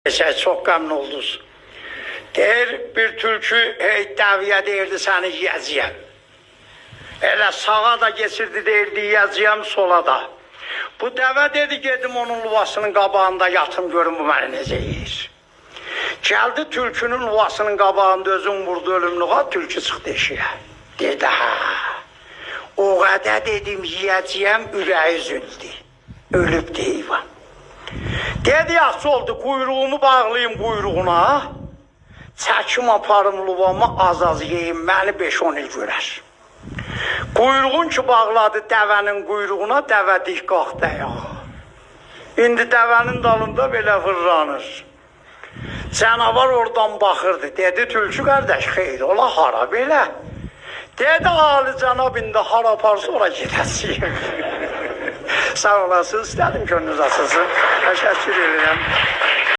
Çok qəmli oldunuz. Deyir, bir tülkü dəviyə deyirdi, səni yiyəcəyəm. Elə sağa da geçirdi, deyirdi, yiyəcəyəm, sola da. Bu dəvə dedi, gedim onun luvasının qabağında yatım, görüm bu məni necə yiyir. Gəldi tülkünün luvasının qabağında özün vurdu ölümlüğa, tülkü çıxdı eşiyə. Dedi, o qədər dedim, yiyəcəyəm, ürəyi üzüldü. Ölüb deyivən. Dedi, yaxşı oldu, quyruğumu bağlayayım quyruğuna, çəkim aparım luvama, az-az yeyim, məni 5-10 il görər. Quyruğun ki bağladı dəvənin quyruğuna, dəvə dik qalxdı ayağa. İndi dəvənin dalında belə fırlanır. Canavar oradan baxırdı, dedi, tülkü qardaş, xeyr ola, hara belə? Dedi, Ali cənab, indi hara aparsa ora gedəsiyim. Sağ olasınız, istədim ki, önünüz açılsın. Təşəkkür edirəm.